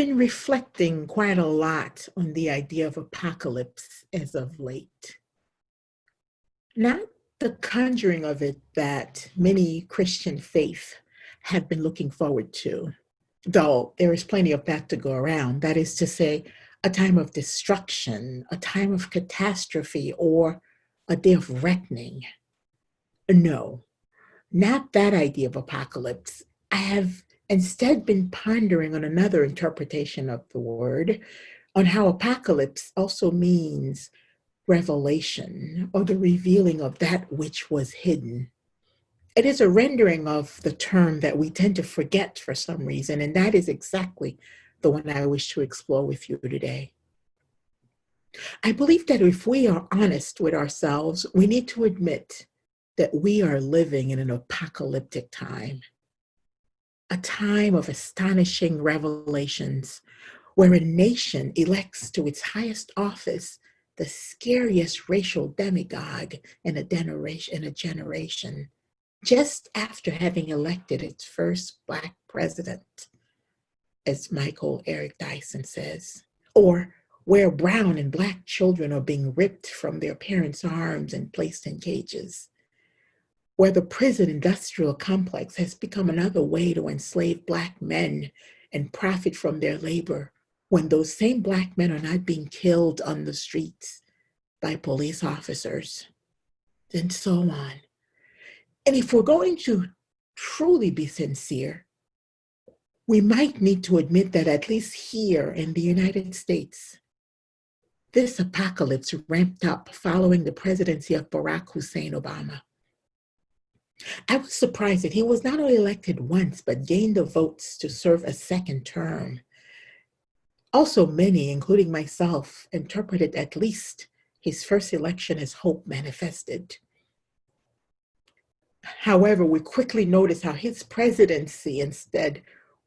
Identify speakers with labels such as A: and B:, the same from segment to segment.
A: been reflecting quite a lot on the idea of apocalypse as of late. Not the conjuring of it that many Christian faith have been looking forward to, though there is plenty of that to go around. That is to say, a time of destruction, a time of catastrophe, or a day of reckoning. No, not that idea of apocalypse. I have instead been pondering on another interpretation of the word, on how apocalypse also means revelation or the revealing of that which was hidden. It is a rendering of the term that we tend to forget for some reason, and that is exactly the one I wish to explore with you today. I believe that if we are honest with ourselves, we need to admit that we are living in an apocalyptic time, a time of astonishing revelations, where a nation elects to its highest office the scariest racial demagogue in a generation, just after having elected its first Black president, as Michael Eric Dyson says, or where brown and Black children are being ripped from their parents' arms and placed in cages, where the prison industrial complex has become another way to enslave Black men and profit from their labor, when those same Black men are not being killed on the streets by police officers, and so on. And if we're going to truly be sincere, we might need to admit that at least here in the United States, this apocalypse ramped up following the presidency of Barack Hussein Obama. I was surprised that he was not only elected once, but gained the votes to serve a second term. Also, many, including myself, interpreted at least his first election as hope manifested. However, we quickly noticed how his presidency instead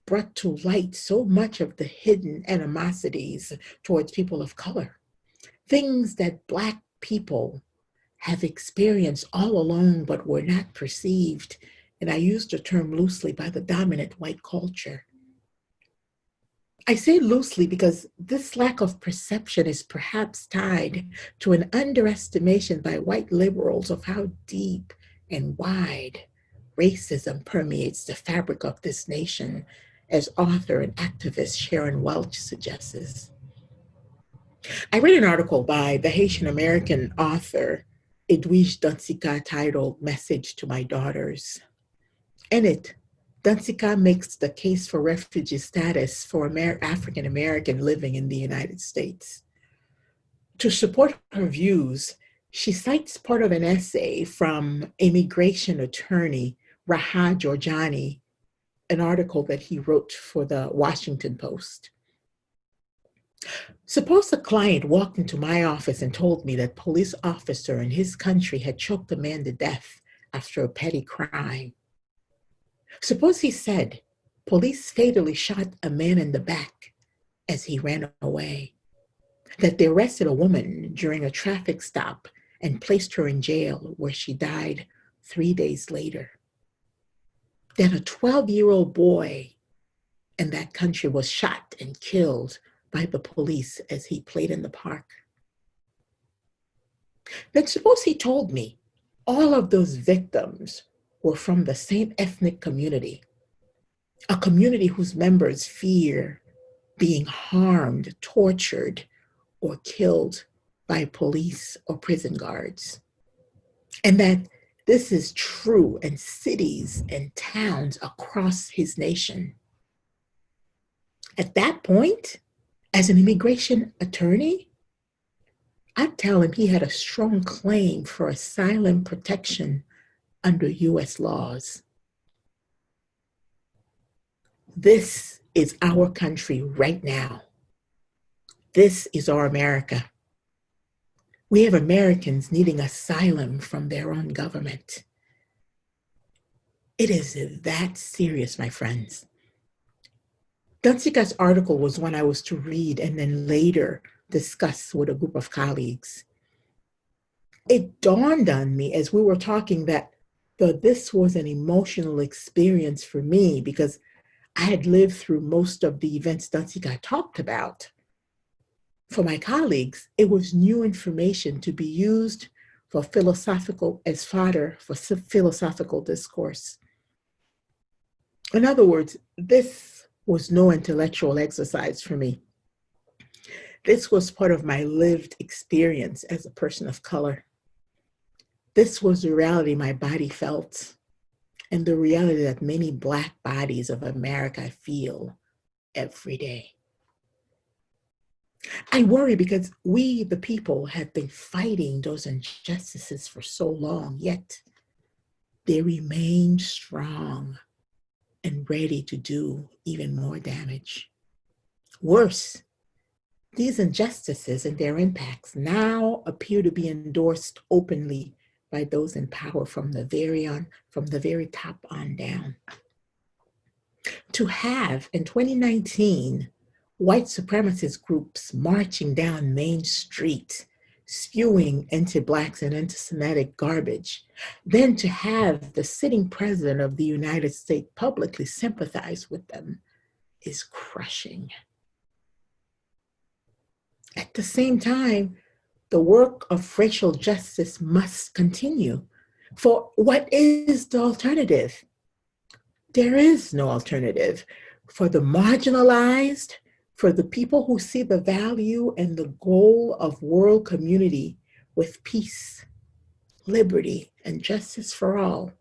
A: brought to light so much of the hidden animosities towards people of color, things that Black people have experienced all along but were not perceived, and I use the term loosely, by the dominant white culture. I say loosely because this lack of perception is perhaps tied to an underestimation by white liberals of how deep and wide racism permeates the fabric of this nation, as author and activist Sharon Welch suggests. I read an article by the Haitian American author Edwige Dansica titled "Message to My Daughters." In it, Dansica makes the case for refugee status for African American living in the United States. To support her views, she cites part of an essay from immigration attorney Raha Georgiani, an article that he wrote for the Washington Post. Suppose a client walked into my office and told me that a police officer in his country had choked a man to death after a petty crime. Suppose he said, police fatally shot a man in the back as he ran away, that they arrested a woman during a traffic stop and placed her in jail where she died 3 days later, that a 12-year-old boy in that country was shot and killed by the police as he played in the park. Then suppose he told me all of those victims were from the same ethnic community, a community whose members fear being harmed, tortured, or killed by police or prison guards. And that this is true in cities and towns across his nation. At that point, as an immigration attorney, I'd tell him he had a strong claim for asylum protection under US laws. This is our country right now. This is our America. We have Americans needing asylum from their own government. It is that serious, my friends. Dansica's article was one I was to read and then later discuss with a group of colleagues. It dawned on me as we were talking that this was an emotional experience for me because I had lived through most of the events Danziger talked about. For my colleagues, it was new information to be used for philosophical as fodder for philosophical discourse. In other words, this was no intellectual exercise for me. This was part of my lived experience as a person of color. This was the reality my body felt, and the reality that many Black bodies of America feel every day. I worry because we, the people, have been fighting those injustices for so long, yet they remain strong and ready to do even more damage. Worse, these injustices and their impacts now appear to be endorsed openly by those in power from the very top on down. To have, in 2019, white supremacist groups marching down Main Street, spewing anti-Blacks and anti-Semitic garbage, then to have the sitting president of the United States publicly sympathize with them is crushing. At the same time, the work of racial justice must continue. For what is the alternative? There is no alternative. For the marginalized, for the people who see the value and the goal of world community with peace, liberty, and justice for all,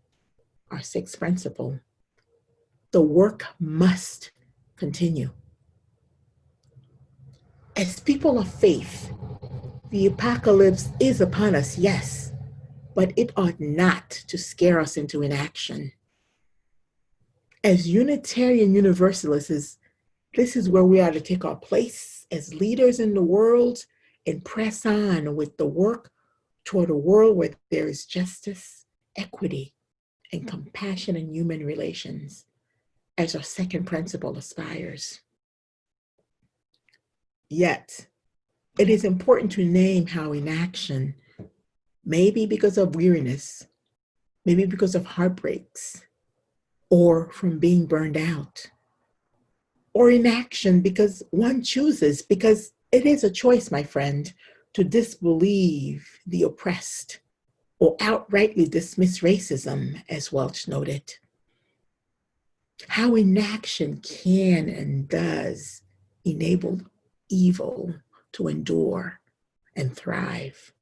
A: our sixth principle, the work must continue. As people of faith, the apocalypse is upon us, yes, but it ought not to scare us into inaction. As Unitarian Universalists, this is where we are to take our place as leaders in the world and press on with the work toward a world where there is justice, equity, and compassion in human relations, as our second principle aspires. Yet, it is important to name how inaction, maybe because of weariness, maybe because of heartbreaks, or from being burned out, or inaction because one chooses, because it is a choice, my friend, to disbelieve the oppressed or outrightly dismiss racism, as Welch noted. How inaction can and does enable evil to endure and thrive.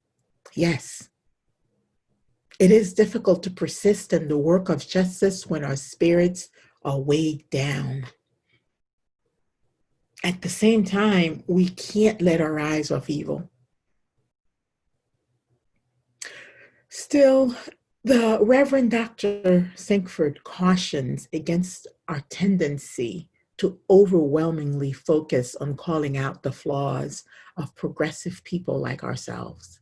A: Yes, it is difficult to persist in the work of justice when our spirits are weighed down. At the same time, we can't let our eyes off evil. Still, the Reverend Dr. Sinkford cautions against our tendency to overwhelmingly focus on calling out the flaws of progressive people like ourselves.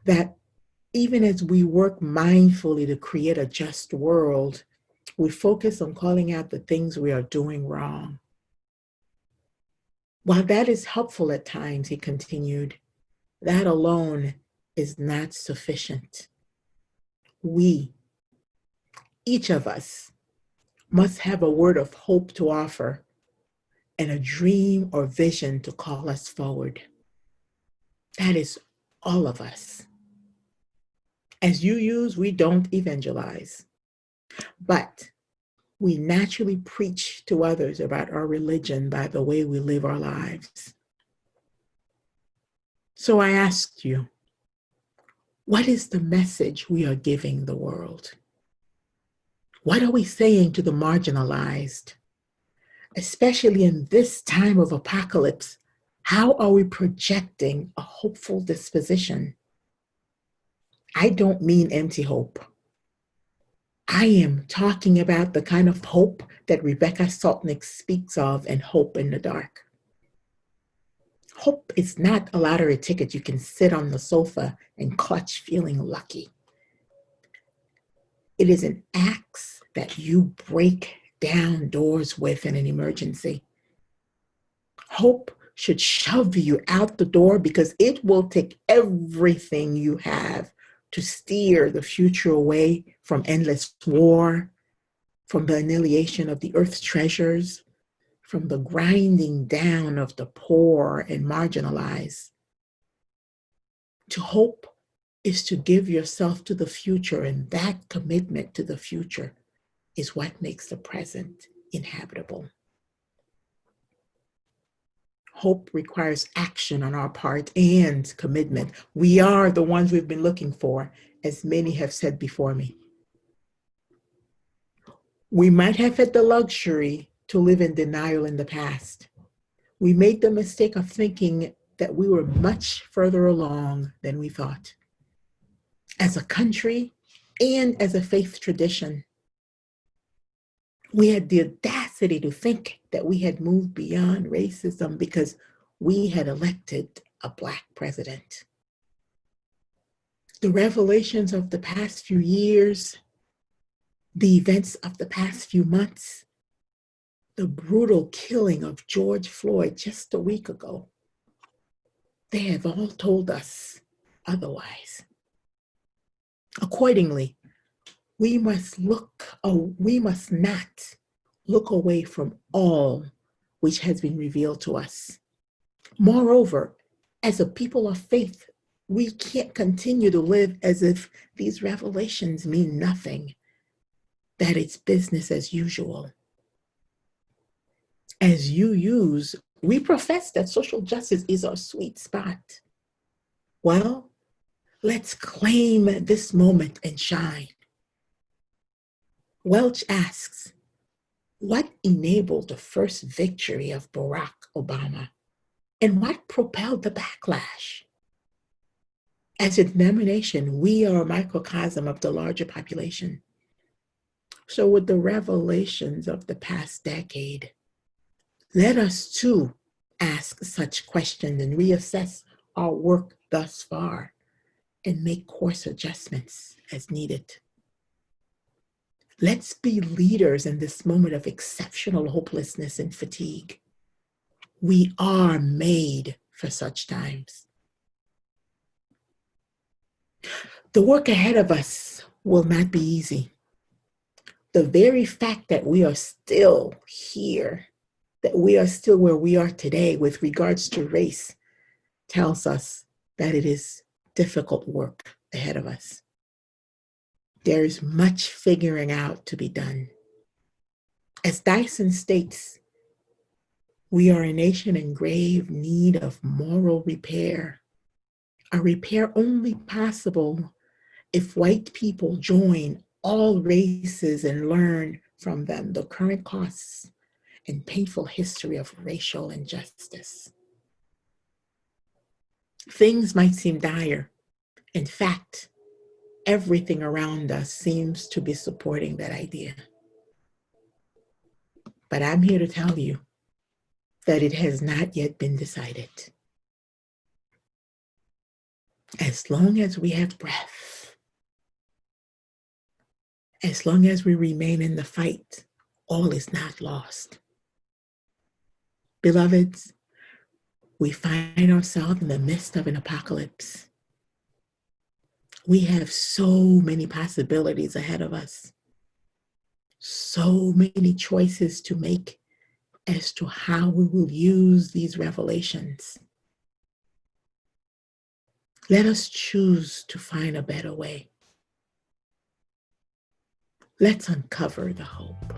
A: That even as we work mindfully to create a just world, we focus on calling out the things we are doing wrong. While that is helpful at times, he continued, that alone is not sufficient. We, each of us, must have a word of hope to offer and a dream or vision to call us forward. That is all of us. As UUs, we don't evangelize, but we naturally preach to others about our religion by the way we live our lives. So I asked you, what is the message we are giving the world? What are we saying to the marginalized? Especially in this time of apocalypse, how are we projecting a hopeful disposition? I don't mean empty hope. I am talking about the kind of hope that Rebecca Saltnick speaks of in Hope in the Dark. Hope is not a lottery ticket you can sit on the sofa and clutch feeling lucky. It is an axe that you break down doors with in an emergency. Hope should shove you out the door because it will take everything you have to steer the future away from endless war, from the annihilation of the earth's treasures, from the grinding down of the poor and marginalized. To hope is to give yourself to the future, and that commitment to the future is what makes the present inhabitable. Hope requires action on our part and commitment. We are the ones we've been looking for, as many have said before me. We might have had the luxury to live in denial in the past. We made the mistake of thinking that we were much further along than we thought. As a country and as a faith tradition, we had the audacity to think that we had moved beyond racism because we had elected a Black president. The revelations of the past few years, the events of the past few months, the brutal killing of George Floyd just a week ago, they have all told us otherwise. Accordingly, we must not look away from all which has been revealed to us. Moreover, as a people of faith, we can't continue to live as if these revelations mean nothing, that it's business as usual. As UUs, we profess that social justice is our sweet spot. Well, let's claim this moment and shine. Welch asks, what enabled the first victory of Barack Obama? And what propelled the backlash? As a denomination, we are a microcosm of the larger population. So with the revelations of the past decade, let us too ask such questions and reassess our work thus far and make course adjustments as needed. Let's be leaders in this moment of exceptional hopelessness and fatigue. We are made for such times. The work ahead of us will not be easy. The very fact that we are still here, that we are still where we are today with regards to race, tells us that it is difficult work ahead of us. There is much figuring out to be done. As Dyson states, we are a nation in grave need of moral repair, a repair only possible if white people join all races and learn from them the current costs and painful history of racial injustice. Things might seem dire. In fact, everything around us seems to be supporting that idea. But I'm here to tell you that it has not yet been decided. As long as we have breath, as long as we remain in the fight, all is not lost. Beloveds, we find ourselves in the midst of an apocalypse. We have so many possibilities ahead of us, so many choices to make as to how we will use these revelations. Let us choose to find a better way. Let's uncover the hope.